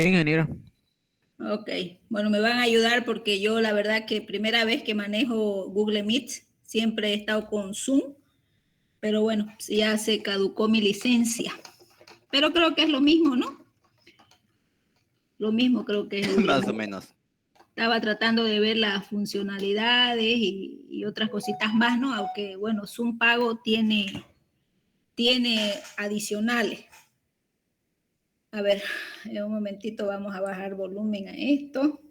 Sí, ingeniero. Ok, bueno, me van a ayudar porque yo la verdad que primera vez que manejo Google Meet, siempre he estado con Zoom, pero bueno, ya se caducó mi licencia. Pero creo que es lo mismo, ¿no? Lo mismo creo que es. Más o menos. Estaba tratando de ver las funcionalidades y otras cositas más, ¿no? Aunque, bueno, Zoom Pago tiene adicionales. A ver, en un momentito vamos a bajar volumen a esto.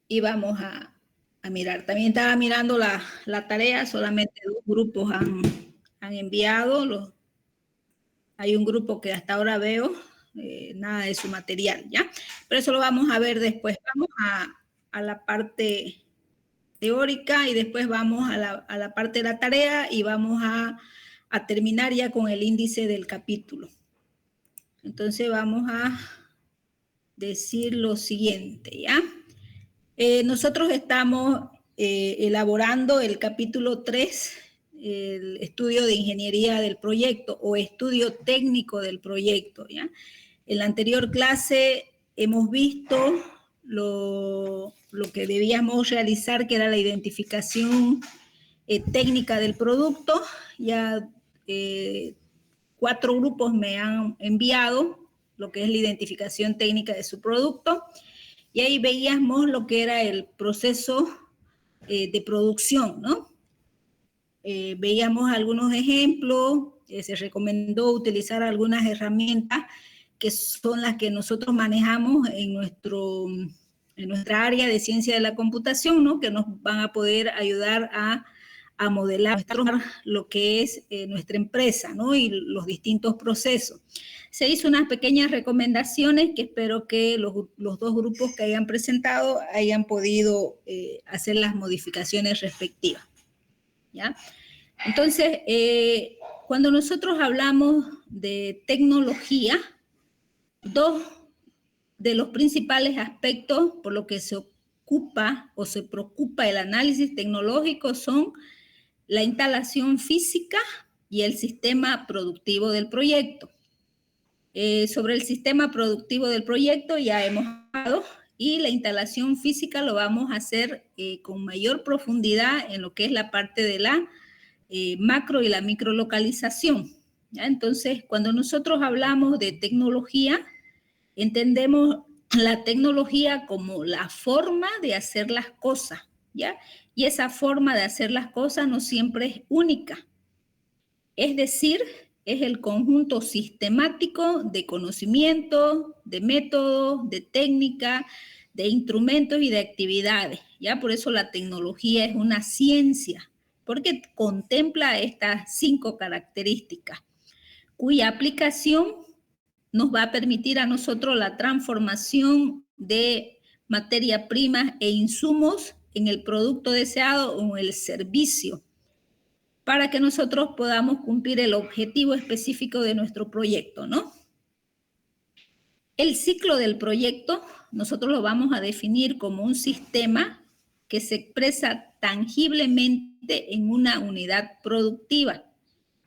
Y vamos a mirar. También estaba mirando la tarea, solamente 2 grupos han enviado. Hay un grupo que hasta ahora veo, nada de su material, ¿ya? Pero eso lo vamos a ver después. Vamos a la parte teórica y después vamos a la parte de la tarea y vamos a terminar ya con el índice del capítulo. Entonces vamos a decir lo siguiente, ¿ya? Nosotros estamos elaborando el capítulo 3, el estudio de ingeniería del proyecto o estudio técnico del proyecto, ¿ya? En la anterior clase hemos visto lo que debíamos realizar, que era la identificación técnica del producto. Ya 4 grupos me han enviado lo que es la identificación técnica de su producto. Y ahí veíamos lo que era el proceso de producción, ¿no? Veíamos algunos ejemplos, se recomendó utilizar algunas herramientas que son las que nosotros manejamos en nuestra área de ciencia de la computación, ¿no? Que nos van a poder ayudar a modelar lo que es nuestra empresa, ¿no? Y los distintos procesos. Se hizo unas pequeñas recomendaciones que espero que los 2 grupos que hayan presentado hayan podido hacer las modificaciones respectivas, ¿ya? Entonces, cuando nosotros hablamos de tecnología, 2 de los principales aspectos por lo que se ocupa o se preocupa el análisis tecnológico son la instalación física y el sistema productivo del proyecto. Sobre el sistema productivo del proyecto ya hemos hablado y la instalación física lo vamos a hacer con mayor profundidad en lo que es la parte de la macro y la microlocalización, ¿ya? Entonces, cuando nosotros hablamos de tecnología, entendemos la tecnología como la forma de hacer las cosas, ¿ya? Y esa forma de hacer las cosas no siempre es única. Es decir, es el conjunto sistemático de conocimientos, de métodos, de técnicas, de instrumentos y de actividades, ¿ya? Por eso la tecnología es una ciencia, porque contempla estas 5 características, cuya aplicación nos va a permitir a nosotros la transformación de materia prima e insumos en el producto deseado o en el servicio, para que nosotros podamos cumplir el objetivo específico de nuestro proyecto, ¿no? El ciclo del proyecto nosotros lo vamos a definir como un sistema que se expresa tangiblemente en una unidad productiva.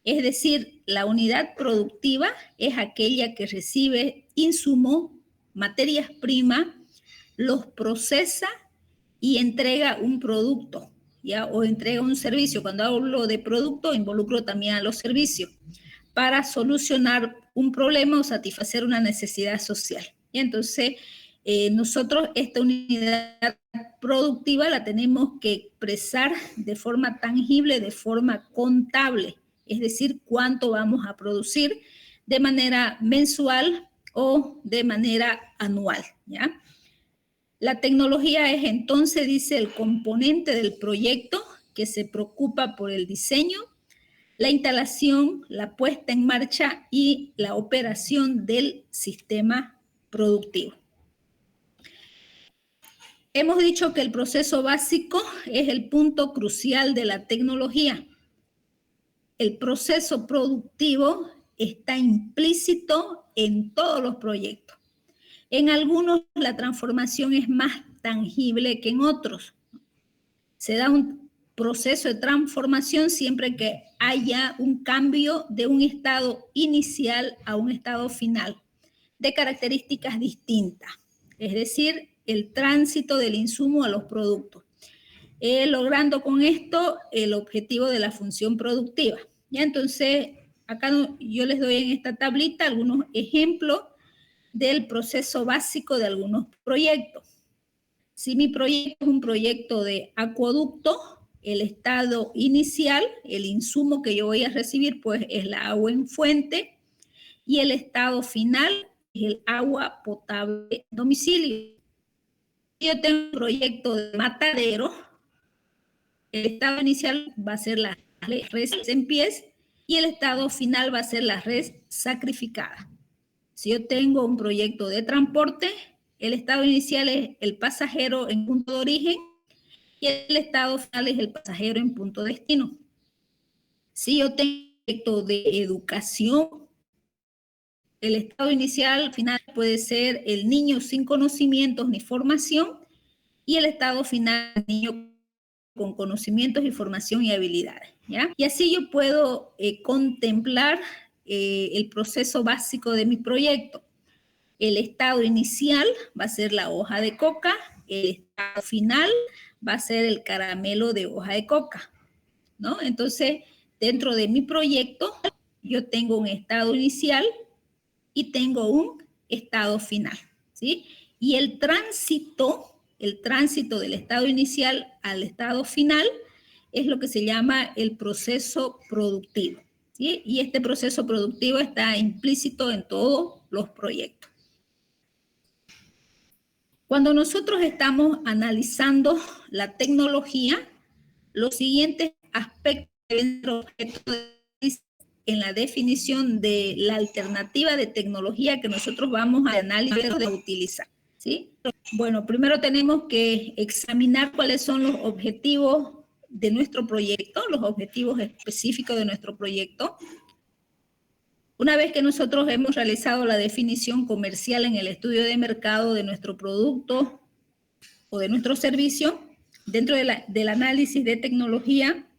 Es decir, la unidad productiva es aquella que recibe insumos, materias primas, los procesa y entrega un producto, ¿ya? O entrega un servicio. Cuando hablo de producto, involucro también a los servicios para solucionar un problema o satisfacer una necesidad social. Y entonces, nosotros esta unidad productiva la tenemos que expresar de forma tangible, de forma contable, es decir, cuánto vamos a producir de manera mensual o de manera anual, ¿ya? La tecnología es entonces, dice, el componente del proyecto que se preocupa por el diseño, la instalación, la puesta en marcha y la operación del sistema productivo. Hemos dicho que el proceso básico es el punto crucial de la tecnología. El proceso productivo está implícito en todos los proyectos. En algunos la transformación es más tangible que en otros. Se da un proceso de transformación siempre que haya un cambio de un estado inicial a un estado final. de características distintas, es decir, el tránsito del insumo a los productos, logrando con esto el objetivo de la función productiva. ¿Ya? Entonces, acá yo les doy en esta tablita algunos ejemplos del proceso básico de algunos proyectos. Si mi proyecto es un proyecto de acueducto, el estado inicial, el insumo que yo voy a recibir, pues es la agua en fuente, y el estado final es el agua potable en domicilio. Si yo tengo un proyecto de matadero, el estado inicial va a ser la res en pies y el estado final va a ser la res sacrificada. Si yo tengo un proyecto de transporte, el estado inicial es el pasajero en punto de origen y el estado final es el pasajero en punto de destino. Si yo tengo un proyecto de educación, el estado inicial final puede ser el niño sin conocimientos ni formación y el estado final el niño con conocimientos y formación y habilidades, ¿ya? Y así yo puedo contemplar el proceso básico de mi proyecto. El estado inicial va a ser la hoja de coca, el estado final va a ser el caramelo de hoja de coca, ¿no? Entonces, dentro de mi proyecto, yo tengo un estado inicial y tengo un estado final, ¿sí? Y el tránsito del estado inicial al estado final es lo que se llama el proceso productivo, ¿sí? Y este proceso productivo está implícito en todos los proyectos. Cuando nosotros estamos analizando la tecnología, los siguientes aspectos deben ser objeto de en la definición de la alternativa de tecnología que nosotros vamos a analizar de utilizar, ¿sí? Bueno, primero tenemos que examinar cuáles son los objetivos de nuestro proyecto, los objetivos específicos de nuestro proyecto. Una vez que nosotros hemos realizado la definición comercial en el estudio de mercado de nuestro producto o de nuestro servicio, dentro del análisis de tecnología,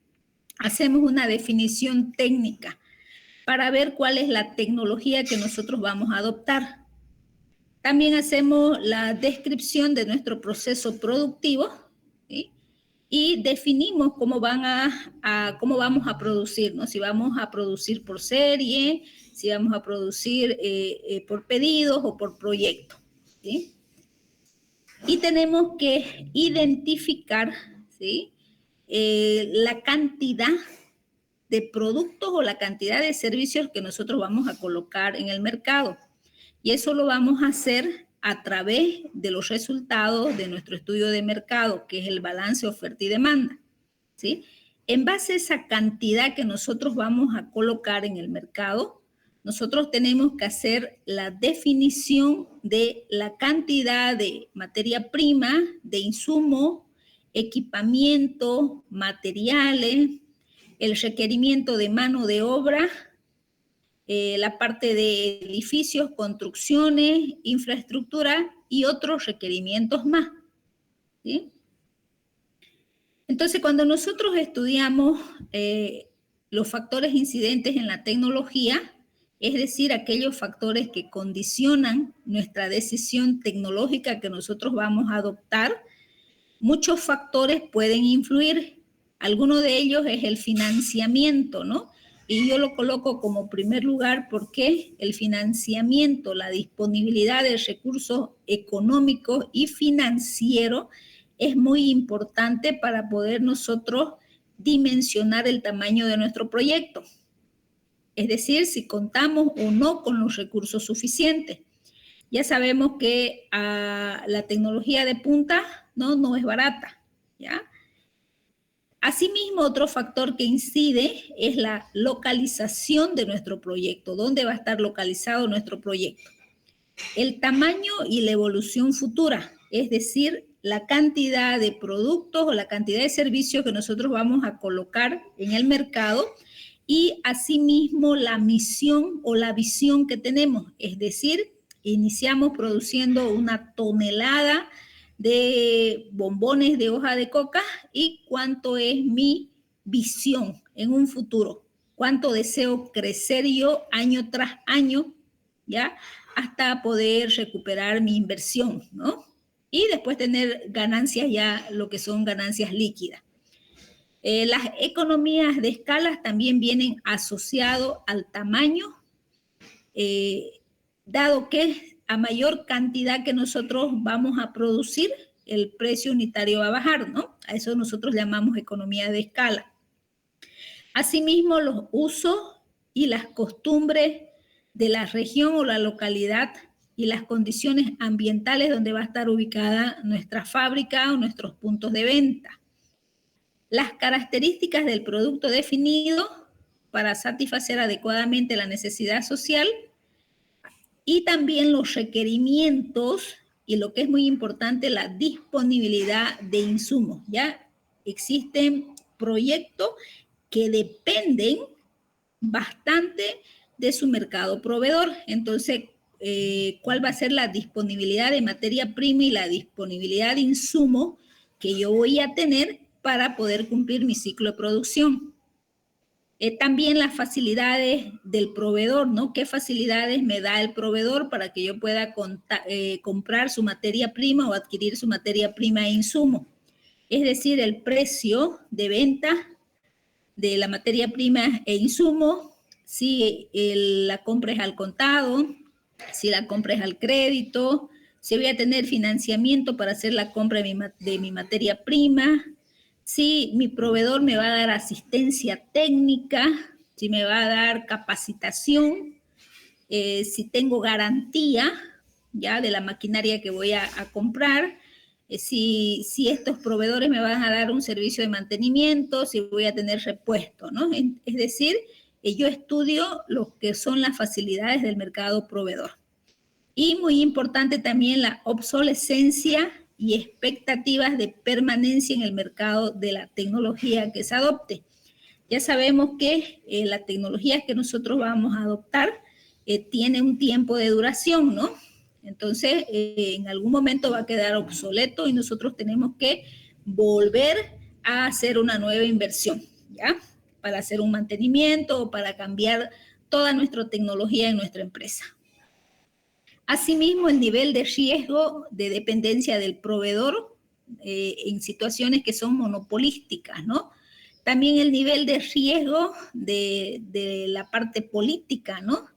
hacemos una definición técnica para ver cuál es la tecnología que nosotros vamos a adoptar. También hacemos la descripción de nuestro proceso productivo, ¿sí? Y definimos cómo cómo vamos a producir, ¿no? Si vamos a producir por serie, si vamos a producir por pedidos o por proyecto, ¿sí? Y tenemos que identificar, ¿sí? La cantidad de productos o la cantidad de servicios que nosotros vamos a colocar en el mercado. Y eso lo vamos a hacer a través de los resultados de nuestro estudio de mercado, que es el balance oferta y demanda, ¿sí? En base a esa cantidad que nosotros vamos a colocar en el mercado, nosotros tenemos que hacer la definición de la cantidad de materia prima, de insumo, equipamiento, materiales, el requerimiento de mano de obra, la parte de edificios, construcciones, infraestructura y otros requerimientos más, ¿sí? Entonces, cuando nosotros estudiamos los factores incidentes en la tecnología, es decir, aquellos factores que condicionan nuestra decisión tecnológica que nosotros vamos a adoptar, muchos factores pueden influir. Alguno de ellos es el financiamiento, ¿no? Y yo lo coloco como primer lugar porque el financiamiento, la disponibilidad de recursos económicos y financieros es muy importante para poder nosotros dimensionar el tamaño de nuestro proyecto. Es decir, si contamos o no con los recursos suficientes. Ya sabemos que la tecnología de punta no es barata, ¿ya? Asimismo, otro factor que incide es la localización de nuestro proyecto. ¿Dónde va a estar localizado nuestro proyecto? El tamaño y la evolución futura, es decir, la cantidad de productos o la cantidad de servicios que nosotros vamos a colocar en el mercado y asimismo la misión o la visión que tenemos, es decir, iniciamos produciendo una tonelada de bombones de hoja de coca y cuánto es mi visión en un futuro, cuánto deseo crecer yo año tras año ¿ya? Hasta poder recuperar mi inversión, ¿no? Y después tener ganancias ya, lo que son ganancias líquidas. Las economías de escala también vienen asociadas al tamaño, dado que a mayor cantidad que nosotros vamos a producir, el precio unitario va a bajar, ¿no? A eso nosotros llamamos economía de escala. Asimismo, los usos y las costumbres de la región o la localidad y las condiciones ambientales donde va a estar ubicada nuestra fábrica o nuestros puntos de venta. Las características del producto definido para satisfacer adecuadamente la necesidad social y también los requerimientos y lo que es muy importante, la disponibilidad de insumos. Ya existen proyectos que dependen bastante de su mercado proveedor. Entonces, ¿cuál va a ser la disponibilidad de materia prima y la disponibilidad de insumos que yo voy a tener para poder cumplir mi ciclo de producción? También las facilidades del proveedor, ¿no? ¿Qué facilidades me da el proveedor para que yo pueda comprar su materia prima o adquirir su materia prima e insumo? Es decir, el precio de venta de la materia prima e insumo, si la compra es al contado, si la compra es al crédito, si voy a tener financiamiento para hacer la compra de mi materia prima, si mi proveedor me va a dar asistencia técnica, si me va a dar capacitación, si tengo garantía ya de la maquinaria que voy a comprar, si estos proveedores me van a dar un servicio de mantenimiento, si voy a tener repuesto, ¿no? Es decir, yo estudio lo que son las facilidades del mercado proveedor. Y muy importante también la obsolescencia y expectativas de permanencia en el mercado de la tecnología que se adopte. Ya sabemos que la tecnología que nosotros vamos a adoptar tiene un tiempo de duración, ¿no? Entonces, en algún momento va a quedar obsoleto y nosotros tenemos que volver a hacer una nueva inversión, ¿ya? Para hacer un mantenimiento o para cambiar toda nuestra tecnología en nuestra empresa. Asimismo, el nivel de riesgo de dependencia del proveedor en situaciones que son monopolísticas, ¿no? También el nivel de riesgo de la parte política, ¿no?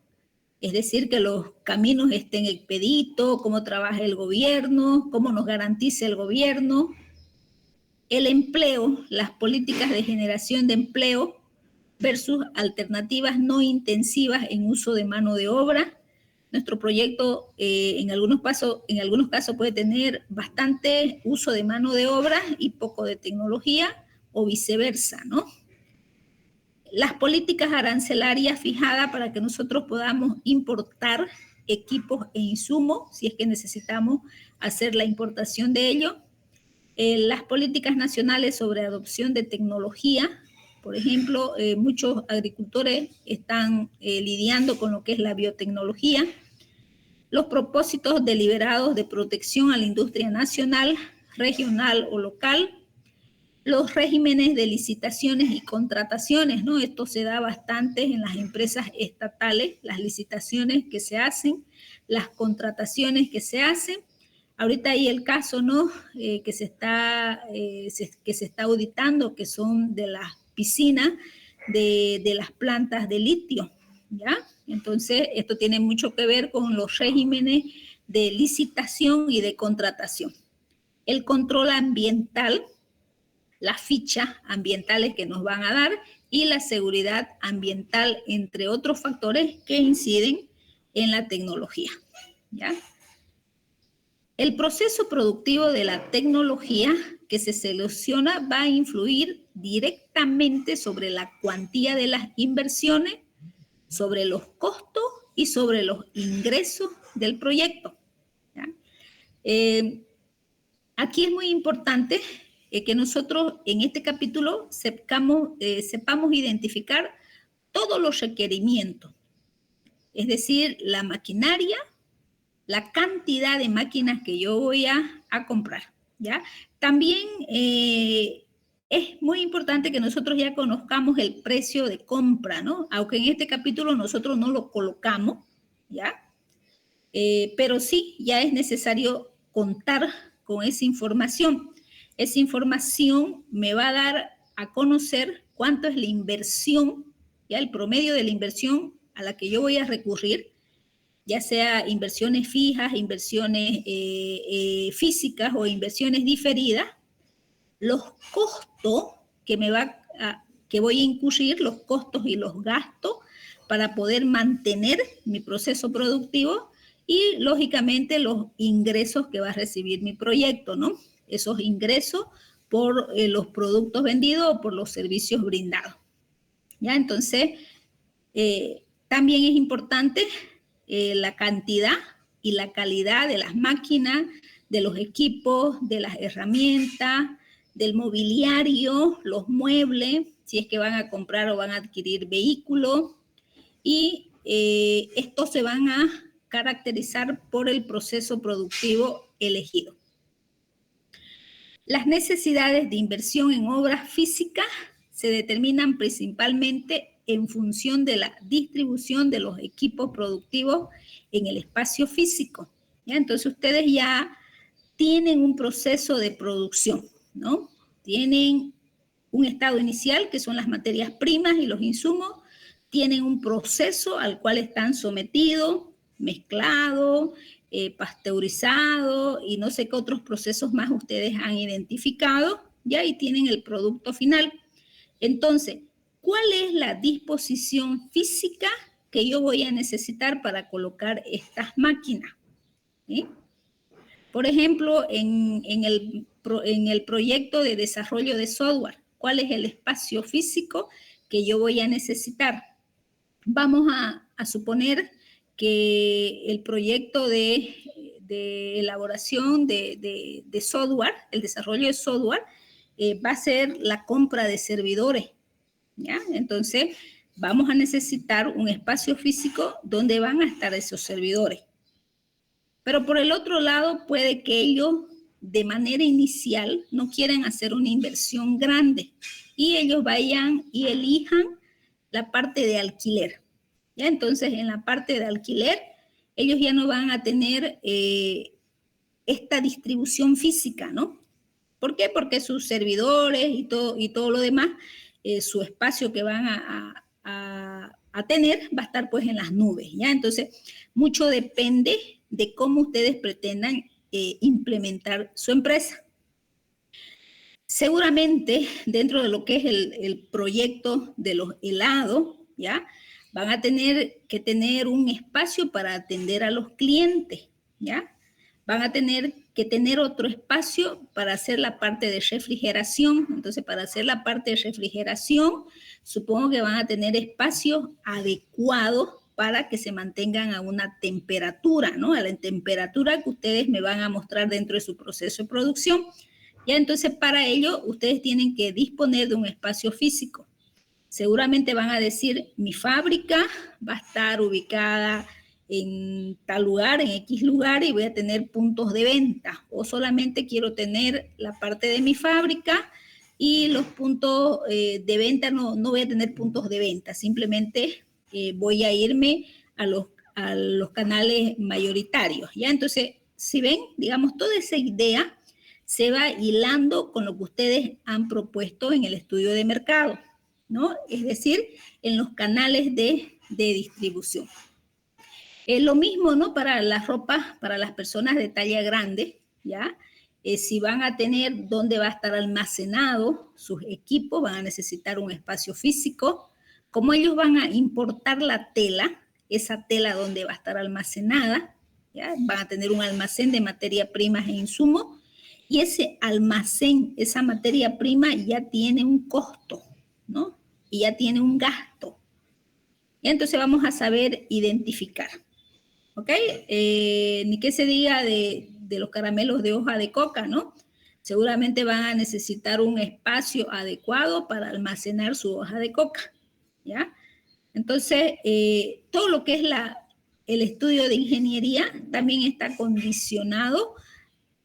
Es decir, que los caminos estén expeditos, cómo trabaja el gobierno, cómo nos garantiza el gobierno. El empleo, las políticas de generación de empleo versus alternativas no intensivas en uso de mano de obra. Nuestro proyecto en algunos casos puede tener bastante uso de mano de obra y poco de tecnología o viceversa, ¿no? Las políticas arancelarias fijadas para que nosotros podamos importar equipos e insumos, si es que necesitamos hacer la importación de ello. Las políticas nacionales sobre adopción de tecnología. Por ejemplo, muchos agricultores están lidiando con lo que es la biotecnología. Los propósitos deliberados de protección a la industria nacional, regional o local. Los regímenes de licitaciones y contrataciones, ¿no? Esto se da bastante en las empresas estatales, las licitaciones que se hacen, las contrataciones que se hacen. Ahorita hay el caso, ¿no? Que se está auditando, que son de las piscinas de las plantas de litio, ¿ya? Entonces, esto tiene mucho que ver con los regímenes de licitación y de contratación. El control ambiental, las fichas ambientales que nos van a dar y la seguridad ambiental, entre otros factores que inciden en la tecnología, ¿ya? El proceso productivo de la tecnología que se selecciona va a influir directamente sobre la cuantía de las inversiones, sobre los costos y sobre los ingresos del proyecto, ¿ya? Aquí es muy importante que nosotros en este capítulo sepamos identificar todos los requerimientos, es decir, la maquinaria, la cantidad de máquinas que yo voy a comprar, ¿ya? También es muy importante que nosotros ya conozcamos el precio de compra, ¿no? Aunque en este capítulo nosotros no lo colocamos, ¿ya? pero sí, ya es necesario contar con esa información. Esa información me va a dar a conocer cuánto es la inversión, ya el promedio de la inversión a la que yo voy a recurrir, ya sea inversiones fijas, inversiones físicas o inversiones diferidas, los costos que voy a incurrir, los costos y los gastos para poder mantener mi proceso productivo y, lógicamente, los ingresos que va a recibir mi proyecto, ¿no? Esos ingresos por los productos vendidos o por los servicios brindados. ¿Ya? Entonces, también es importante la cantidad y la calidad de las máquinas, de los equipos, de las herramientas, del mobiliario, los muebles, si es que van a comprar o van a adquirir vehículos, y estos se van a caracterizar por el proceso productivo elegido. Las necesidades de inversión en obras físicas se determinan principalmente en función de la distribución de los equipos productivos en el espacio físico. ¿Ya? Entonces ustedes ya tienen un proceso de producción, ¿no? Tienen un estado inicial, que son las materias primas y los insumos, tienen un proceso al cual están sometidos, mezclados, pasteurizados y no sé qué otros procesos más ustedes han identificado, ya, y tienen el producto final. Entonces, ¿cuál es la disposición física que yo voy a necesitar para colocar estas máquinas? ¿Sí? Por ejemplo, en el proyecto de desarrollo de software, ¿cuál es el espacio físico que yo voy a necesitar? Vamos a suponer que el proyecto de elaboración de software, el desarrollo de software, va a ser la compra de servidores, ¿ya? Entonces, vamos a necesitar un espacio físico donde van a estar esos servidores. Pero por el otro lado, puede que ellos de manera inicial no quieran hacer una inversión grande y ellos vayan y elijan la parte de alquiler. ¿Ya? Entonces, en la parte de alquiler, ellos ya no van a tener esta distribución física, ¿no? ¿Por qué? Porque sus servidores y todo lo demás, su espacio que van a tener va a estar pues en las nubes, ¿ya? Entonces, mucho depende de cómo ustedes pretendan implementar su empresa. Seguramente, dentro de lo que es el proyecto de los helados, ¿ya? Van a tener que tener un espacio para atender a los clientes, ¿ya? Van a tener que tener otro espacio para hacer la parte de refrigeración. Entonces, para hacer la parte de refrigeración, supongo que van a tener espacios adecuados para que se mantengan a una temperatura, ¿no? A la temperatura que ustedes me van a mostrar dentro de su proceso de producción. Ya, entonces, para ello, ustedes tienen que disponer de un espacio físico. Seguramente van a decir, mi fábrica va a estar ubicada en tal lugar, en X lugar, y voy a tener puntos de venta. O solamente quiero tener la parte de mi fábrica y los puntos de venta, no voy a tener puntos de venta. Simplemente voy a irme a los canales mayoritarios. ¿Ya? Entonces, si ven, digamos, toda esa idea se va hilando con lo que ustedes han propuesto en el estudio de mercado, ¿no? Es decir, en los canales de distribución. Lo mismo, ¿no? Para las ropas, para las personas de talla grande, ¿ya? Si van a tener dónde va a estar almacenado sus equipos, van a necesitar un espacio físico. Como ellos van a importar la tela, esa tela donde va a estar almacenada, ¿ya? Van a tener un almacén de materia primas e insumos, y ese almacén, esa materia prima ya tiene un costo, ¿no? Y ya tiene un gasto. Y entonces vamos a saber identificar. ¿Ok? Ni que se diga de los caramelos de hoja de coca, ¿no? Seguramente van a necesitar un espacio adecuado para almacenar su hoja de coca, ¿ya? Entonces, todo lo que es el estudio de ingeniería también está condicionado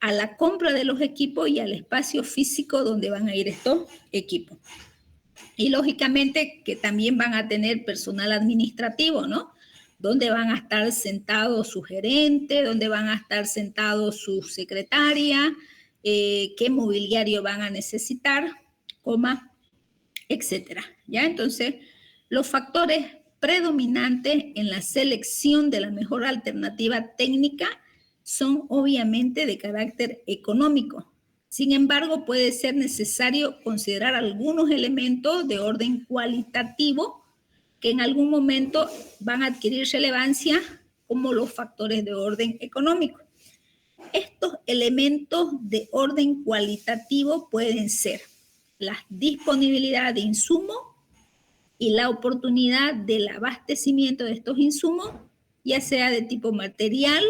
a la compra de los equipos y al espacio físico donde van a ir estos equipos. Y lógicamente que también van a tener personal administrativo, ¿no? dónde van a estar sentados su gerente, dónde van a estar sentados su secretaria, qué mobiliario van a necesitar, etcétera. ¿Ya? Entonces, los factores predominantes en la selección de la mejor alternativa técnica son obviamente de carácter económico. Sin embargo, puede ser necesario considerar algunos elementos de orden cualitativo que en algún momento van a adquirir relevancia como los factores de orden económico. Estos elementos de orden cualitativo pueden ser la disponibilidad de insumos y la oportunidad del abastecimiento de estos insumos, ya sea de tipo material,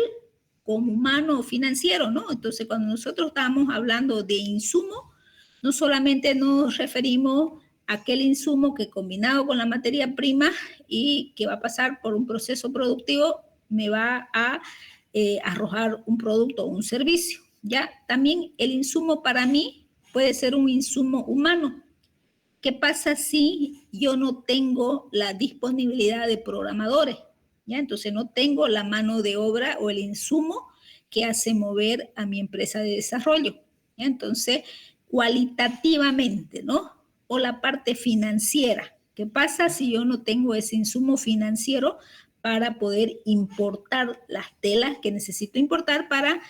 como humano o financiero, ¿no? Entonces, cuando nosotros estamos hablando de insumo, no solamente nos referimos a aquel insumo que combinado con la materia prima y que va a pasar por un proceso productivo, me va a arrojar un producto o un servicio, ¿ya? También el insumo para mí puede ser un insumo humano. ¿Qué pasa si yo no tengo la disponibilidad de programadores? ¿Ya? Entonces no tengo la mano de obra o el insumo que hace mover a mi empresa de desarrollo. ¿Ya? Entonces, cualitativamente, ¿no? O la parte financiera. ¿Qué pasa si yo no tengo ese insumo financiero para poder importar las telas que necesito importar para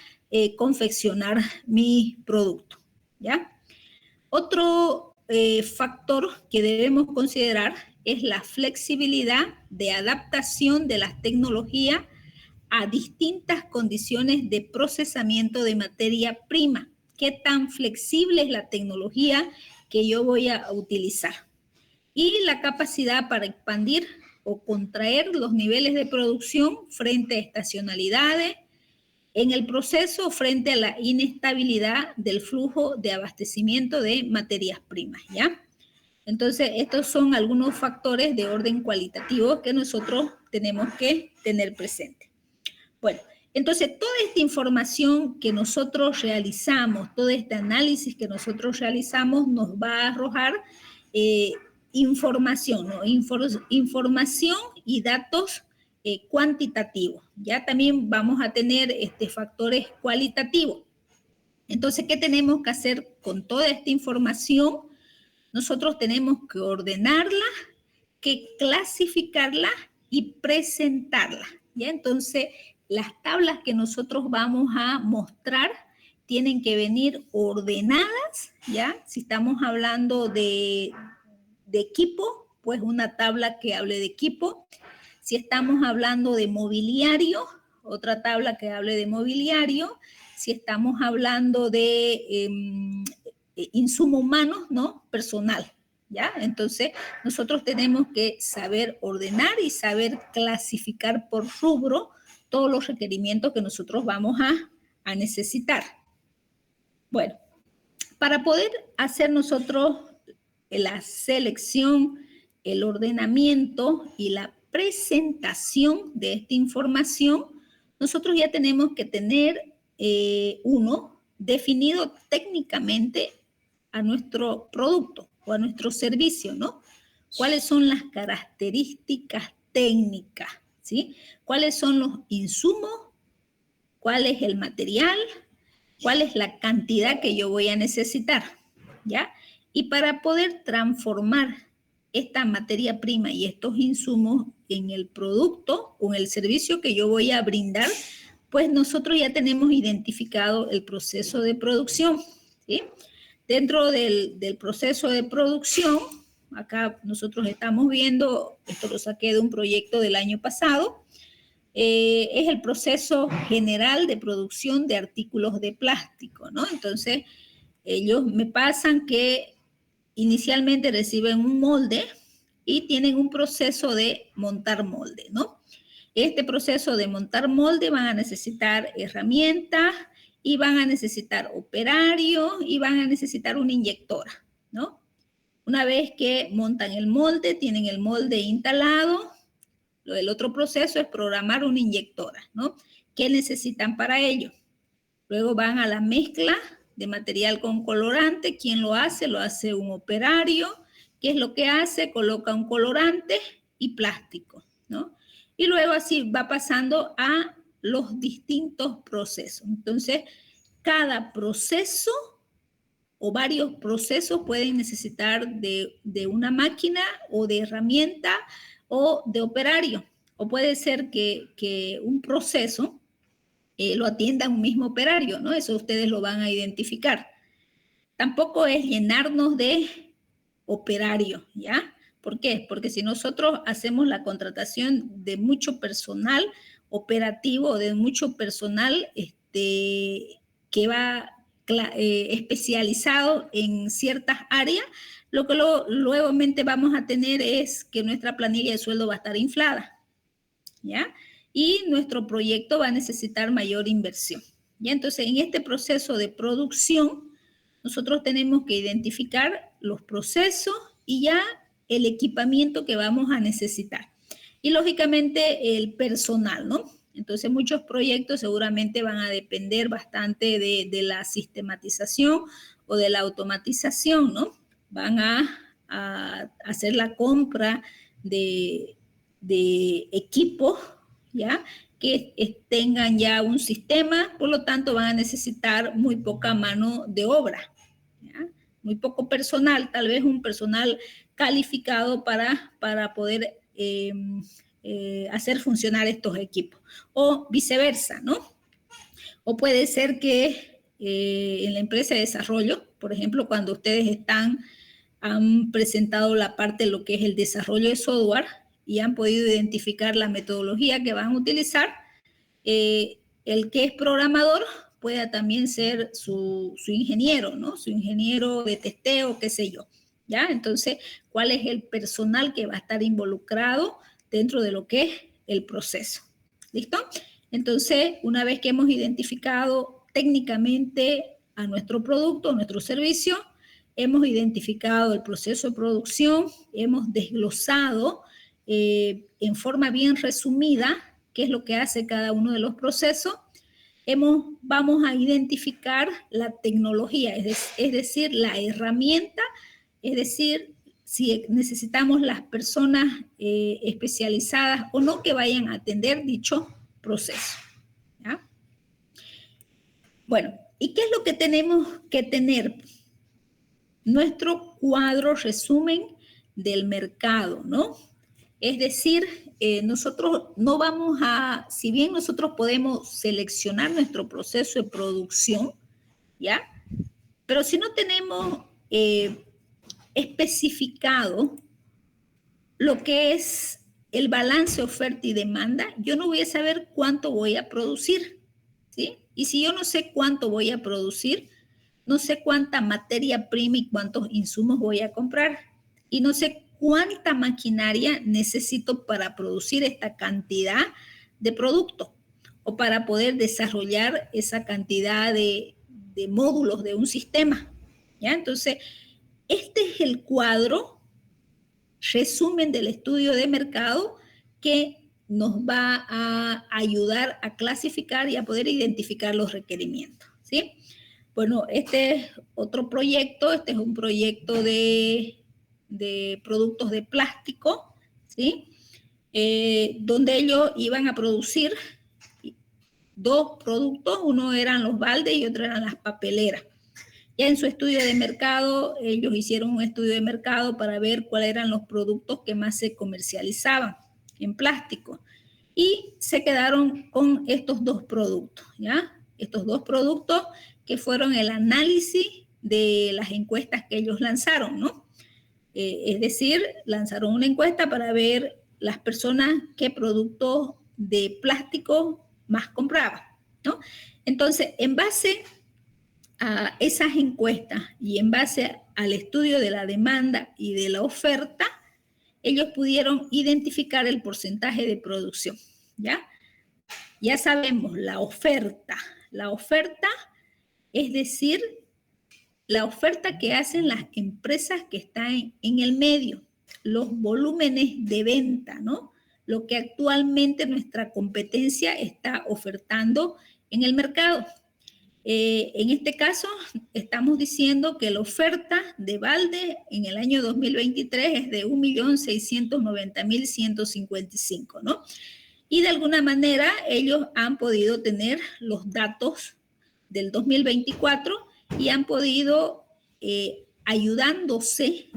confeccionar mi producto? ¿Ya? Otro factor que debemos considerar es la flexibilidad de adaptación de las tecnologías a distintas condiciones de procesamiento de materia prima. ¿Qué tan flexible es la tecnología que yo voy a utilizar? Y la capacidad para expandir o contraer los niveles de producción frente a estacionalidades, en el proceso frente a la inestabilidad del flujo de abastecimiento de materias primas, ¿ya? Entonces, estos son algunos factores de orden cualitativo que nosotros tenemos que tener presente. Bueno, entonces, toda esta información que nosotros realizamos, todo este análisis que nosotros realizamos nos va a arrojar información, ¿no? Información y datos cuantitativos. Ya también vamos a tener factores cualitativos. Entonces, ¿qué tenemos que hacer con toda esta información? Nosotros tenemos que ordenarla, que clasificarla y presentarla. ¿Ya? Entonces, las tablas que nosotros vamos a mostrar tienen que venir ordenadas, ¿ya? Si estamos hablando de equipo, pues una tabla que hable de equipo. Si estamos hablando de mobiliario, otra tabla que hable de mobiliario. Si estamos hablando de insumo humano, ¿no? Personal, ¿ya? Entonces, nosotros tenemos que saber ordenar y saber clasificar por rubro todos los requerimientos que nosotros vamos a necesitar. Bueno, para poder hacer nosotros la selección, el ordenamiento y la presentación de esta información, nosotros ya tenemos que tener definido técnicamente a nuestro producto o a nuestro servicio, ¿no? ¿Cuáles son las características técnicas? ¿Sí? ¿Cuáles son los insumos? ¿Cuál es el material? ¿Cuál es la cantidad que yo voy a necesitar? ¿Ya? Y para poder transformar esta materia prima y estos insumos en el producto o en el servicio que yo voy a brindar, pues nosotros ya tenemos identificado el proceso de producción, ¿sí? Dentro del proceso de producción, acá nosotros estamos viendo, esto lo saqué de un proyecto del año pasado, es el proceso general de producción de artículos de plástico, ¿no? Entonces, ellos me pasan que inicialmente reciben un molde y tienen un proceso de montar molde, ¿no? Este proceso de montar molde van a necesitar herramientas y van a necesitar operarios y van a necesitar una inyectora, ¿no? Una vez que montan el molde, tienen el molde instalado, el otro proceso es programar una inyectora, ¿no? ¿Qué necesitan para ello? Luego van a la mezcla de material con colorante. ¿Quién lo hace? Lo hace un operario. ¿Qué es lo que hace? Coloca un colorante y plástico, ¿no? Y luego así va pasando a los distintos procesos. Entonces, cada proceso o varios procesos pueden necesitar de una máquina o de herramienta o de operario. O puede ser que un proceso lo atienda un mismo operario, ¿no? Eso ustedes lo van a identificar. Tampoco es llenarnos de operario, ¿ya? ¿Por qué? Porque si nosotros hacemos la contratación de mucho personal operativo, de mucho personal que va especializado en ciertas áreas, lo que luego vamos a tener es que nuestra planilla de sueldo va a estar inflada, ¿ya? Y nuestro proyecto va a necesitar mayor inversión, ¿ya? Entonces, en este proceso de producción, nosotros tenemos que identificar los procesos y ya el equipamiento que vamos a necesitar. Y lógicamente el personal, ¿no? Entonces muchos proyectos seguramente van a depender bastante de la sistematización o de la automatización, ¿no? Van a hacer la compra de equipos, ¿ya? Que tengan ya un sistema, por lo tanto van a necesitar muy poca mano de obra, ¿ya? Muy poco personal, tal vez un personal calificado para poder hacer funcionar estos equipos, o viceversa, ¿no? O puede ser que en la empresa de desarrollo, por ejemplo, cuando ustedes han presentado la parte de lo que es el desarrollo de software y han podido identificar la metodología que van a utilizar, el que es programador pueda también ser su ingeniero, ¿no? Su ingeniero de testeo, qué sé yo, ¿ya? Entonces, ¿cuál es el personal que va a estar involucrado dentro de lo que es el proceso? ¿Listo? Entonces, una vez que hemos identificado técnicamente a nuestro producto, a nuestro servicio, hemos identificado el proceso de producción, hemos desglosado en forma bien resumida qué es lo que hace cada uno de los procesos, vamos a identificar la tecnología, es decir, la herramienta, es decir, si necesitamos las personas especializadas o no que vayan a atender dicho proceso, ¿ya? Bueno, ¿y qué es lo que tenemos que tener? Nuestro cuadro resumen del mercado, ¿no? Es decir, nosotros no vamos a, si bien nosotros podemos seleccionar nuestro proceso de producción, ¿ya? Pero si no tenemos especificado lo que es el balance oferta y demanda, yo no voy a saber cuánto voy a producir, ¿sí? Y si yo no sé cuánto voy a producir, no sé cuánta materia prima y cuántos insumos voy a comprar. Y no sé cuánta maquinaria necesito para producir esta cantidad de producto o para poder desarrollar esa cantidad de módulos de un sistema, ¿ya? Entonces, este es el cuadro resumen del estudio de mercado que nos va a ayudar a clasificar y a poder identificar los requerimientos, ¿sí? Bueno, este es otro proyecto, este es un proyecto de productos de plástico, ¿sí? Donde ellos iban a producir dos productos, uno eran los baldes y otro eran las papeleras. Ya en su estudio de mercado, ellos hicieron un estudio de mercado para ver cuáles eran los productos que más se comercializaban en plástico. Y se quedaron con estos dos productos, ¿ya? Estos dos productos que fueron el análisis de las encuestas que ellos lanzaron, ¿no? Es decir, lanzaron una encuesta para ver las personas qué productos de plástico más compraban, ¿no? Entonces, en base a esas encuestas y en base al estudio de la demanda y de la oferta, ellos pudieron identificar el porcentaje de producción, ¿ya? Ya sabemos la oferta es decir, la oferta que hacen las empresas que están en el medio, los volúmenes de venta, ¿no? Lo que actualmente nuestra competencia está ofertando en el mercado. En este caso, estamos diciendo que la oferta de balde en el año 2023 es de 1.690.155, ¿no? Y de alguna manera ellos han podido tener los datos del 2024 y han podido, ayudándose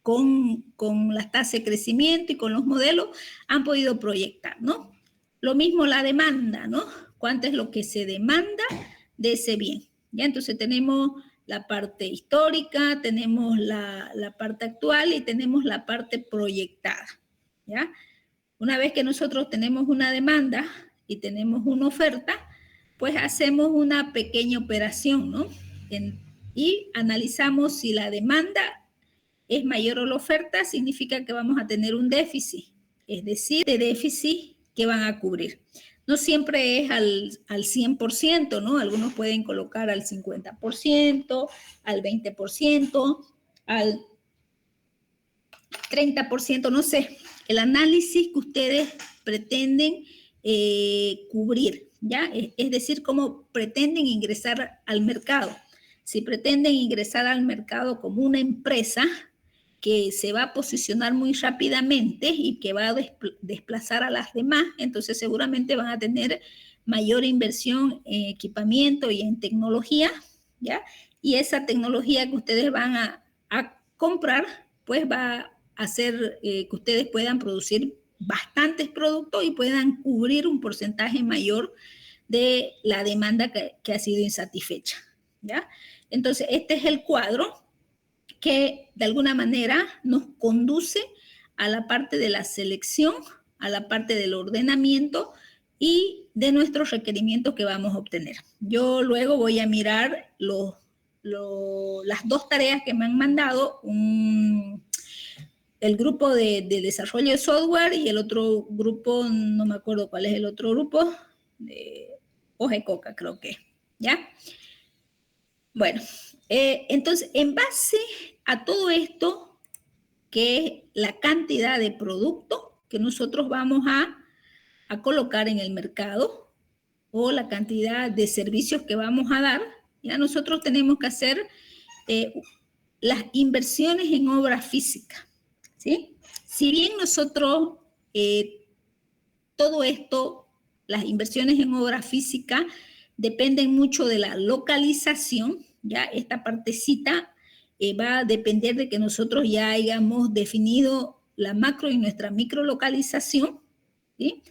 con las tasas de crecimiento y con los modelos, han podido proyectar, ¿no? Lo mismo la demanda, ¿no? ¿Cuánto es lo que se demanda de ese bien? ¿Ya? Entonces tenemos la parte histórica, tenemos la parte actual y tenemos la parte proyectada, ¿ya? Una vez que nosotros tenemos una demanda y tenemos una oferta, pues hacemos una pequeña operación, ¿no? Y analizamos si la demanda es mayor o la oferta, significa que vamos a tener un déficit, es decir, de déficit que van a cubrir. No siempre es al 100%, ¿no? Algunos pueden colocar al 50%, al 20%, al 30%, no sé. El análisis que ustedes pretenden cubrir, ¿ya? Es decir, cómo pretenden ingresar al mercado. Si pretenden ingresar al mercado como una empresa que se va a posicionar muy rápidamente y que va a desplazar a las demás, entonces seguramente van a tener mayor inversión en equipamiento y en tecnología, ¿ya? Y esa tecnología que ustedes van a comprar, pues va a hacer que ustedes puedan producir bastantes productos y puedan cubrir un porcentaje mayor de la demanda que ha sido insatisfecha, ¿ya? Entonces, este es el cuadro que de alguna manera nos conduce a la parte de la selección, a la parte del ordenamiento y de nuestros requerimientos que vamos a obtener. Yo luego voy a mirar las dos tareas que me han mandado, el grupo de desarrollo de software y el otro grupo, no me acuerdo cuál es el otro grupo, de Ojecoca creo que, ¿ya? Bueno, entonces, en base a todo esto, que es la cantidad de producto que nosotros vamos a colocar en el mercado o la cantidad de servicios que vamos a dar, ya nosotros tenemos que hacer las inversiones en obra física, ¿sí? Si bien nosotros, todo esto, las inversiones en obra física dependen mucho de la localización, ya esta partecita va a depender de que nosotros ya hayamos definido la macro y nuestra micro localización, ¿sí?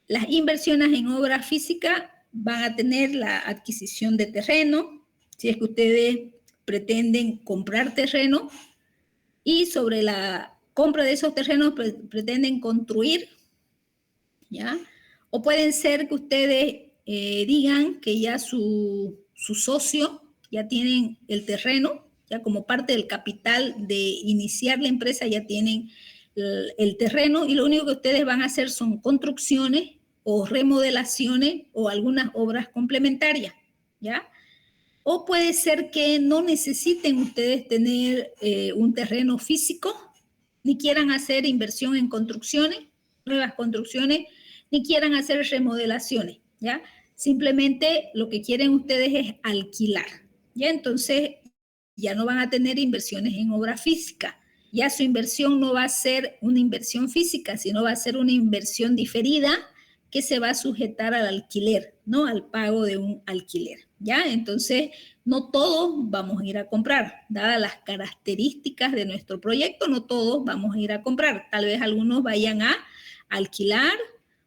Las inversiones en obra física van a tener la adquisición de terreno, si es que ustedes pretenden comprar terreno, y sobre la compra de esos terrenos pretenden construir, ¿ya? O pueden ser que ustedes digan que ya su socio ya tienen el terreno, ya como parte del capital de iniciar la empresa ya tienen el terreno y lo único que ustedes van a hacer son construcciones o remodelaciones o algunas obras complementarias, ¿ya? O puede ser que no necesiten ustedes tener un terreno físico, ni quieran hacer inversión en construcciones, nuevas construcciones, ni quieran hacer remodelaciones, ¿ya? Simplemente lo que quieren ustedes es alquilar, ¿ya? Entonces ya no van a tener inversiones en obra física. Ya su inversión no va a ser una inversión física, sino va a ser una inversión diferida que se va a sujetar al alquiler, ¿no? Al pago de un alquiler, ¿ya? Entonces, no todos vamos a ir a comprar. Dadas las características de nuestro proyecto, no todos vamos a ir a comprar. Tal vez algunos vayan a alquilar,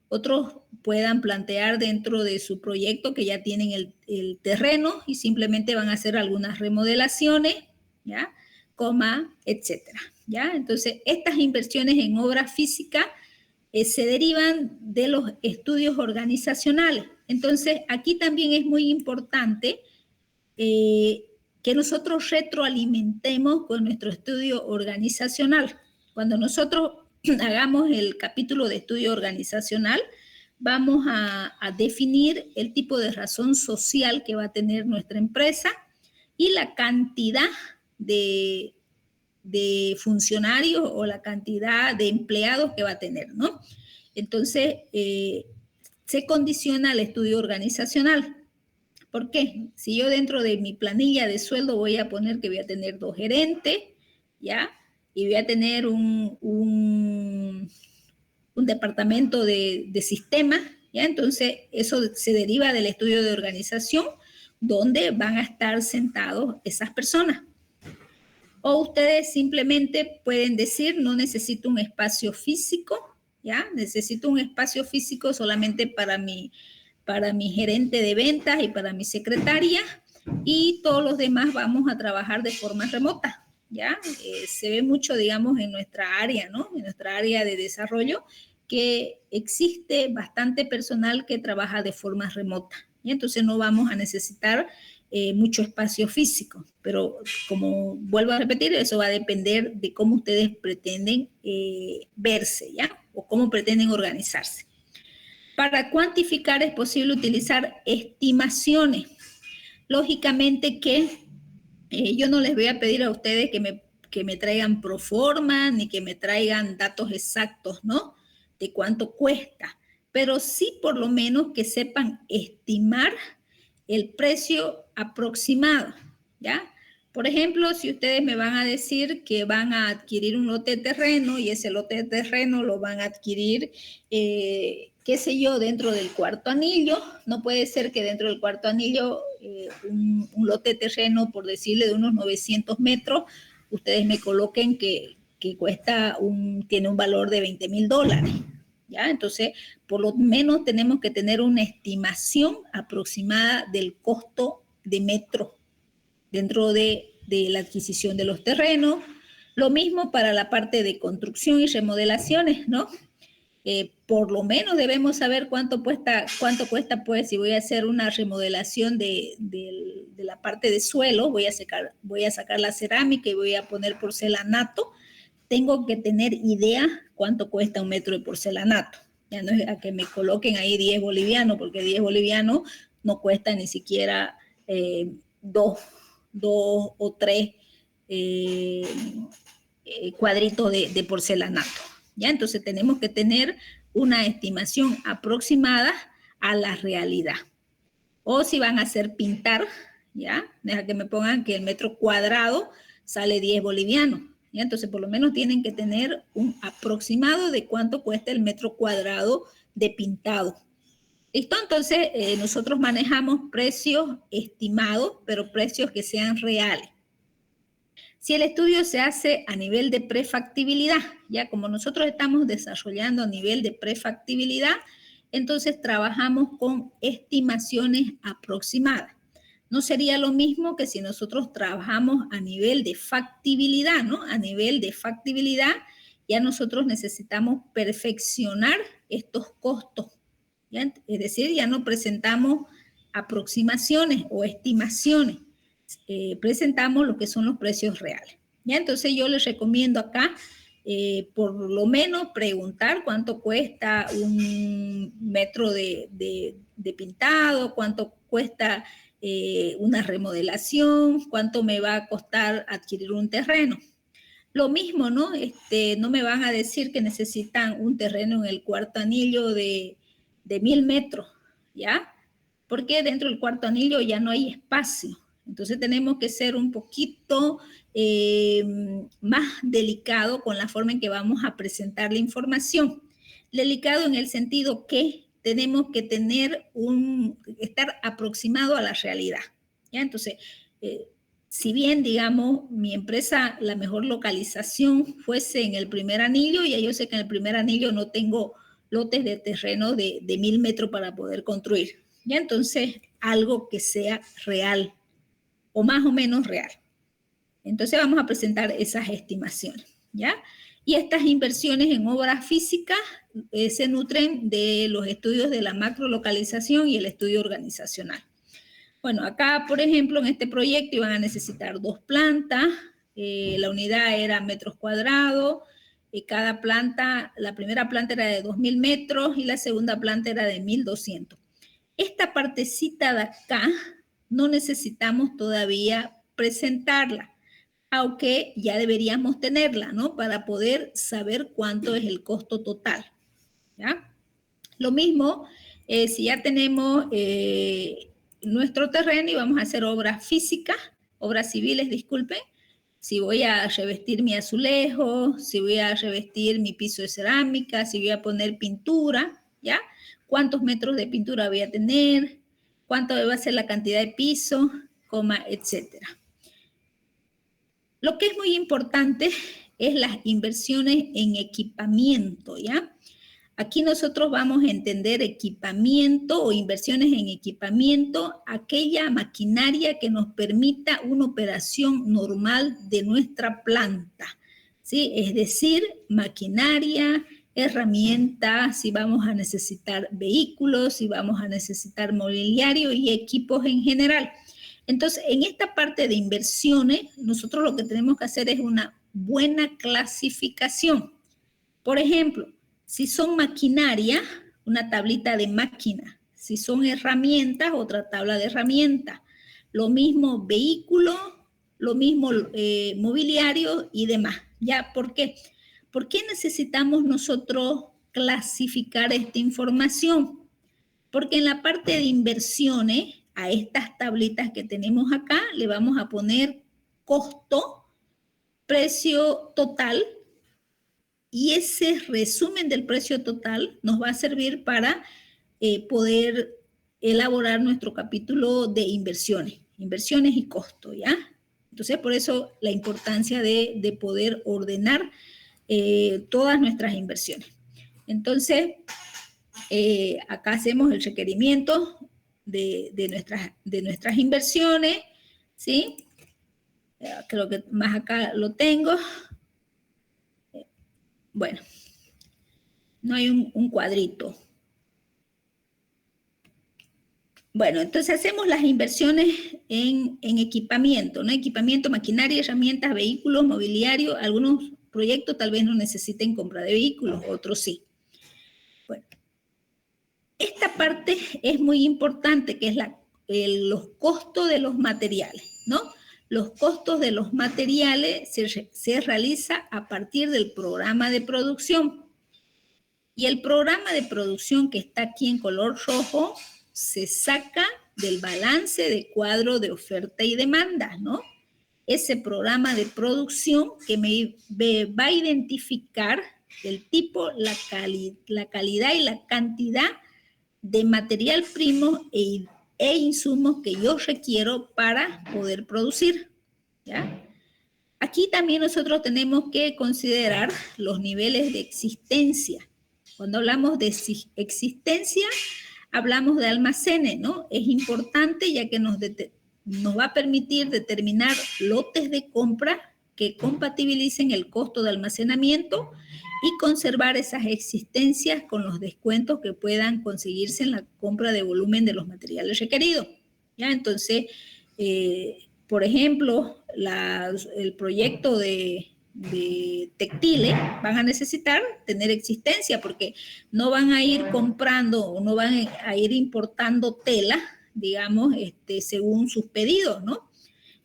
otros puedan plantear dentro de su proyecto que ya tienen el terreno y simplemente van a hacer algunas remodelaciones, ¿ya? Coma, etcétera, ¿ya? Entonces, estas inversiones en obra física se derivan de los estudios organizacionales. Entonces, aquí también es muy importante que nosotros retroalimentemos con nuestro estudio organizacional. Cuando nosotros hagamos el capítulo de estudio organizacional, vamos a definir el tipo de razón social que va a tener nuestra empresa y la cantidad de funcionarios o la cantidad de empleados que va a tener, ¿no? Entonces, se condiciona al estudio organizacional. ¿Por qué? Si yo dentro de mi planilla de sueldo voy a poner que voy a tener 2 gerentes, ¿ya? Y voy a tener un un departamento de sistemas, ¿ya? Entonces, eso se deriva del estudio de organización, donde van a estar sentados esas personas. O ustedes simplemente pueden decir, no necesito un espacio físico, ¿ya? Necesito un espacio físico solamente para mi gerente de ventas y para mi secretaria, y todos los demás vamos a trabajar de forma remota, ¿ya? Se ve mucho, digamos, en nuestra área, ¿no? En nuestra área de desarrollo, que existe bastante personal que trabaja de forma remota, ¿ya? Entonces no vamos a necesitar mucho espacio físico, pero como vuelvo a repetir, eso va a depender de cómo ustedes pretenden verse, ¿ya? O cómo pretenden organizarse. Para cuantificar es posible utilizar estimaciones. Lógicamente que yo no les voy a pedir a ustedes que me traigan proforma ni que me traigan datos exactos, ¿no? De cuánto cuesta, pero sí por lo menos que sepan estimar el precio aproximado, ¿ya? Por ejemplo, si ustedes me van a decir que van a adquirir un lote de terreno y ese lote de terreno lo van a adquirir, qué sé yo, dentro del cuarto anillo, no puede ser que dentro del cuarto anillo un lote de terreno, por decirle, de unos 900 metros, ustedes me coloquen que tiene un valor de $20,000. ¿Ya? Entonces, por lo menos tenemos que tener una estimación aproximada del costo de metro dentro de la adquisición de los terrenos. Lo mismo para la parte de construcción y remodelaciones, ¿no? Por lo menos debemos saber cuánto cuesta, pues, si voy a hacer una remodelación de la parte de suelo, voy a sacar la cerámica y voy a poner porcelanato. Tengo que tener idea cuánto cuesta un metro de porcelanato. Ya no es a que me coloquen ahí 10 bolivianos, porque 10 bolivianos no cuesta ni siquiera 2 o 3 cuadritos de porcelanato. ¿Ya? Entonces tenemos que tener una estimación aproximada a la realidad. O si van a hacer pintar, ¿ya? Deja que me pongan que el metro cuadrado sale 10 bolivianos. ¿Ya? Entonces, por lo menos tienen que tener un aproximado de cuánto cuesta el metro cuadrado de pintado. ¿Listo? Entonces, nosotros manejamos precios estimados, pero precios que sean reales. Si el estudio se hace a nivel de prefactibilidad, ya como nosotros estamos desarrollando a nivel de prefactibilidad, entonces trabajamos con estimaciones aproximadas. No sería lo mismo que si nosotros trabajamos a nivel de factibilidad, ¿no? A nivel de factibilidad, ya nosotros necesitamos perfeccionar estos costos, ¿ya? Es decir, ya no presentamos aproximaciones o estimaciones, presentamos lo que son los precios reales, ¿ya? Entonces yo les recomiendo acá, por lo menos preguntar cuánto cuesta un metro de pintado, cuánto cuesta una remodelación, cuánto me va a costar adquirir un terreno. Lo mismo, ¿no? No me van a decir que necesitan un terreno en el cuarto anillo de 1,000 metros, ¿ya? Porque dentro del cuarto anillo ya no hay espacio. Entonces tenemos que ser un poquito más delicado con la forma en que vamos a presentar la información. Delicado en el sentido que tenemos que estar aproximado a la realidad, ¿ya? Entonces, si bien, digamos, mi empresa, la mejor localización fuese en el primer anillo, ya yo sé que en el primer anillo no tengo lotes de terreno de 1,000 metros para poder construir, ¿ya? Entonces, algo que sea real o más o menos real. Entonces, vamos a presentar esas estimaciones, ¿ya? Y estas inversiones en obras físicas se nutren de los estudios de la macrolocalización y el estudio organizacional. Bueno, acá, por ejemplo, en este proyecto iban a necesitar 2 plantas, la unidad era metros cuadrados, cada planta, la primera planta era de 2,000 metros y la segunda planta era de 1,200. Esta partecita de acá no necesitamos todavía presentarla, aunque ya deberíamos tenerla, ¿no? Para poder saber cuánto es el costo total, ¿ya? Lo mismo, si ya tenemos nuestro terreno y vamos a hacer obras físicas, obras civiles, disculpen, si voy a revestir mi azulejo, si voy a revestir mi piso de cerámica, si voy a poner pintura, ¿ya? ¿Cuántos metros de pintura voy a tener? ¿Cuánto va a ser la cantidad de piso? Etcétera. Lo que es muy importante es las inversiones en equipamiento, ¿ya? Aquí nosotros vamos a entender equipamiento o inversiones en equipamiento, aquella maquinaria que nos permita una operación normal de nuestra planta, ¿sí? Es decir, maquinaria, herramientas, si vamos a necesitar vehículos, si vamos a necesitar mobiliario y equipos en general. Entonces, en esta parte de inversiones, nosotros lo que tenemos que hacer es una buena clasificación. Por ejemplo, si son maquinaria, una tablita de máquina. Si son herramientas, otra tabla de herramientas. Lo mismo vehículo, lo mismo mobiliario y demás. ¿Ya? ¿Por qué? ¿Por qué necesitamos nosotros clasificar esta información? Porque en la parte de inversiones, a estas tablitas que tenemos acá, le vamos a poner costo, precio total, y ese resumen del precio total nos va a servir para poder elaborar nuestro capítulo de inversiones y costo, ¿ya? Entonces, por eso la importancia de poder ordenar todas nuestras inversiones. Entonces, acá hacemos el requerimiento de nuestras inversiones, ¿sí? Creo que más acá lo tengo. Bueno, no hay un cuadrito. Bueno, entonces hacemos las inversiones en equipamiento, ¿no? Equipamiento, maquinaria, herramientas, vehículos, mobiliario. Algunos proyectos tal vez no necesiten compra de vehículos, otros sí. Bueno, esta parte es muy importante, que es los costos de los materiales, ¿no? Los costos de los materiales se realiza a partir del programa de producción. Y el programa de producción que está aquí en color rojo se saca del balance de cuadro de oferta y demanda, ¿no? Ese programa de producción que me va a identificar el tipo, la calidad y la cantidad de material primo e insumos que yo requiero para poder producir, ¿ya? Aquí también nosotros tenemos que considerar los niveles de existencia. Cuando hablamos de existencia, hablamos de almacenes, ¿no? Es importante ya que nos va a permitir determinar lotes de compra que compatibilicen el costo de almacenamiento y conservar esas existencias con los descuentos que puedan conseguirse en la compra de volumen de los materiales requeridos. ¿Ya? Entonces, por ejemplo, el proyecto de textiles van a necesitar tener existencia porque no van a ir comprando o no van a ir importando tela, digamos, según sus pedidos, ¿no?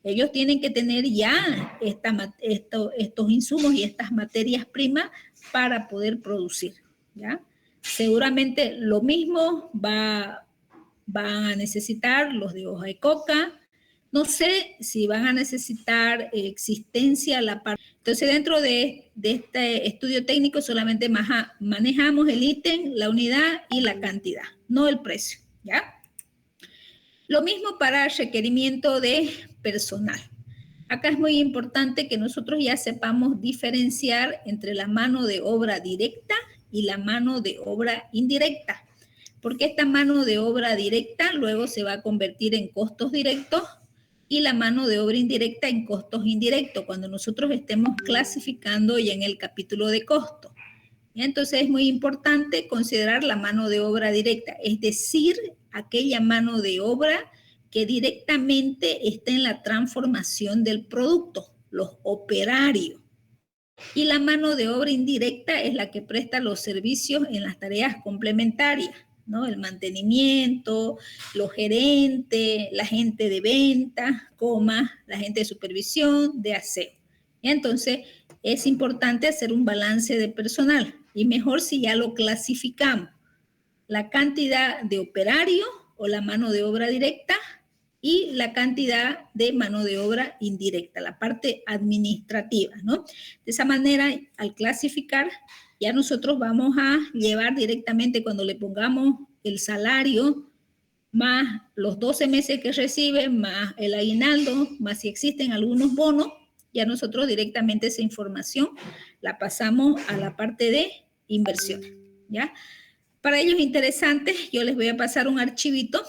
Ellos tienen que tener ya estos insumos y estas materias primas para poder producir, ¿ya? Seguramente lo mismo van a necesitar los de hoja de coca. No sé si van a necesitar existencia la parte. Entonces, dentro de este estudio técnico solamente manejamos el ítem, la unidad y la cantidad, no el precio, ¿ya? Lo mismo para requerimiento de personal. Acá es muy importante que nosotros ya sepamos diferenciar entre la mano de obra directa y la mano de obra indirecta, porque esta mano de obra directa luego se va a convertir en costos directos y la mano de obra indirecta en costos indirectos, cuando nosotros estemos clasificando ya en el capítulo de costos. Entonces es muy importante considerar la mano de obra directa, es decir, aquella mano de obra que directamente está en la transformación del producto, los operarios. Y la mano de obra indirecta es la que presta los servicios en las tareas complementarias, ¿no? El mantenimiento, los gerentes, la gente de venta, la gente de supervisión, de aseo. Y entonces es importante hacer un balance de personal y mejor si ya lo clasificamos. La cantidad de operario o la mano de obra directa y la cantidad de mano de obra indirecta, la parte administrativa, ¿no? De esa manera, al clasificar, ya nosotros vamos a llevar directamente cuando le pongamos el salario, más los 12 meses que recibe, más el aguinaldo, más si existen algunos bonos, ya nosotros directamente esa información la pasamos a la parte de inversión, ¿ya? Para ellos interesantes, yo les voy a pasar un archivito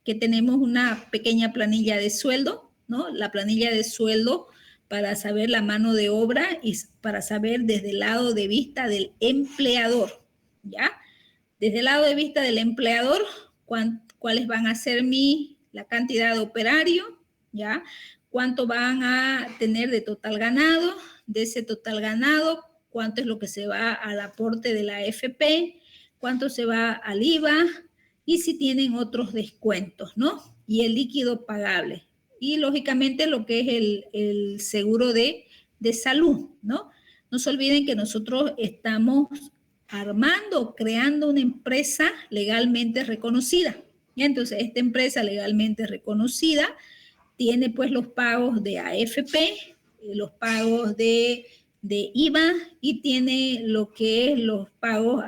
que tenemos una pequeña planilla de sueldo, ¿no? La planilla de sueldo para saber la mano de obra y para saber desde el lado de vista del empleador, ¿ya? Desde el lado de vista del empleador, cuáles van a ser la cantidad de operario, ¿ya? Cuánto van a tener de total ganado, de ese total ganado, cuánto es lo que se va al aporte de la AFP, cuánto se va al IVA y si tienen otros descuentos, ¿no? Y el líquido pagable. Y lógicamente lo que es el seguro de salud, ¿no? No se olviden que nosotros estamos armando, creando una empresa legalmente reconocida. ¿Ya? Entonces, esta empresa legalmente reconocida tiene pues los pagos de AFP, los pagos de IVA y tiene lo que es los pagos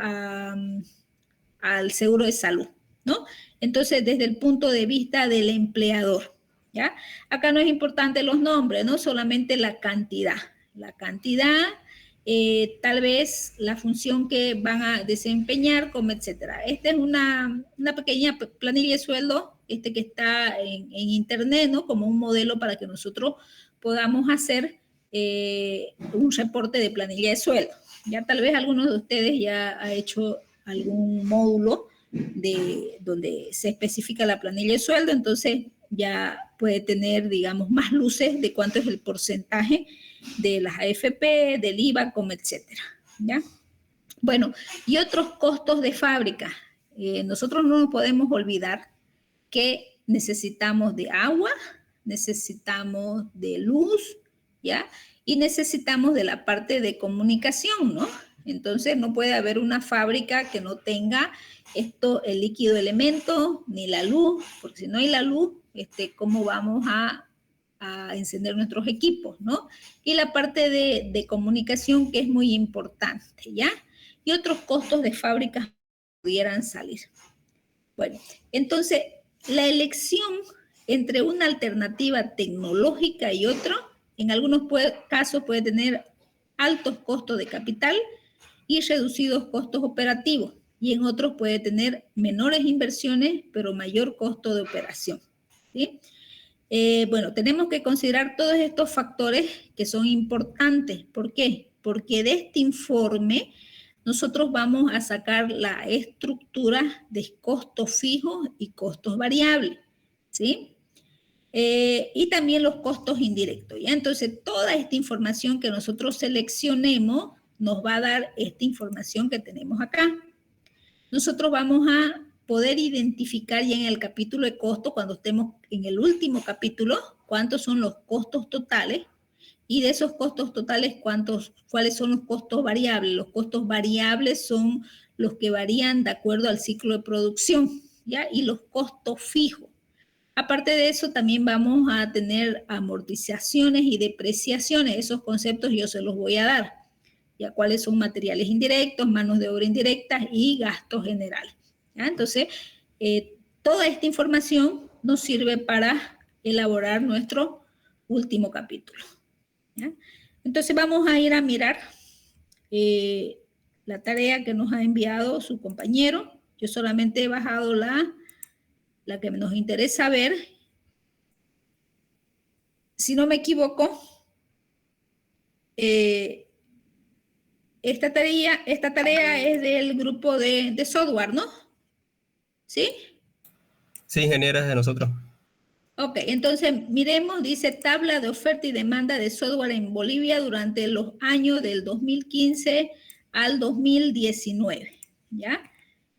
al seguro de salud, ¿no? Entonces, desde el punto de vista del empleador, ¿ya? Acá no es importante los nombres, ¿no? Solamente la cantidad. La cantidad, tal vez la función que van a desempeñar, como etcétera. Esta es una pequeña planilla de sueldo que está en internet, ¿no? Como un modelo para que nosotros podamos hacer un reporte de planilla de sueldo. Ya tal vez algunos de ustedes ya ha hecho algún módulo donde se especifica la planilla de sueldo, entonces ya puede tener, digamos, más luces de cuánto es el porcentaje de las AFP, del IVA, como etcétera, ¿ya? Bueno, y otros costos de fábrica. Nosotros no nos podemos olvidar que necesitamos de agua, necesitamos de luz, ¿ya? Y necesitamos de la parte de comunicación, ¿no? Entonces no puede haber una fábrica que no tenga el líquido elemento, ni la luz, porque si no hay la luz, ¿cómo vamos a encender nuestros equipos, ¿no? Y la parte de comunicación que es muy importante, ¿ya? Y otros costos de fábricas pudieran salir. Bueno, entonces la elección entre una alternativa tecnológica y otra, en algunos casos puede tener altos costos de capital y reducidos costos operativos, y en otros puede tener menores inversiones, pero mayor costo de operación, ¿sí? Bueno, tenemos que considerar todos estos factores que son importantes. ¿Por qué? Porque de este informe nosotros vamos a sacar la estructura de costos fijos y costos variables, ¿sí? Y también los costos indirectos, ¿ya? Entonces, toda esta información que nosotros seleccionemos nos va a dar esta información que tenemos acá. Nosotros vamos a poder identificar ya en el capítulo de costos, cuando estemos en el último capítulo, cuántos son los costos totales y de esos costos totales, cuáles son los costos variables. Los costos variables son los que varían de acuerdo al ciclo de producción, ¿ya? Y los costos fijos. Aparte de eso, también vamos a tener amortizaciones y depreciaciones. Esos conceptos yo se los voy a dar. Ya cuáles son materiales indirectos, manos de obra indirectas y gastos generales. ¿Ya? Entonces, toda esta información nos sirve para elaborar nuestro último capítulo. ¿Ya? Entonces, vamos a ir a mirar la tarea que nos ha enviado su compañero. Yo solamente he bajado la que nos interesa ver. Si no me equivoco, esta tarea es del grupo de software, ¿no? ¿Sí? Sí, ingeniera, es de nosotros. Ok, entonces miremos, dice tabla de oferta y demanda de software en Bolivia durante los años del 2015 al 2019, ¿ya?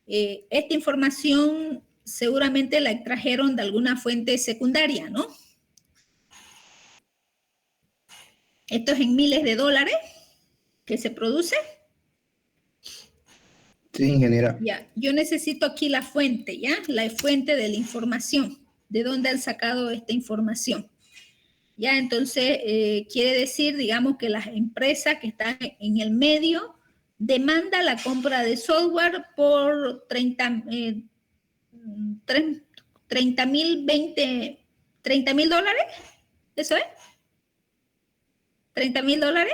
Esta información seguramente la extrajeron de alguna fuente secundaria, ¿no? Esto es en miles de dólares que se produce. Sí, ingeniera. Ya, yo necesito aquí la fuente, ¿ya? La fuente de la información. de dónde han sacado esta información. Ya, entonces, quiere decir, digamos, que las empresas que están en el medio demandan la compra de software por 30.000 $30.000, ¿eso es? $30.000.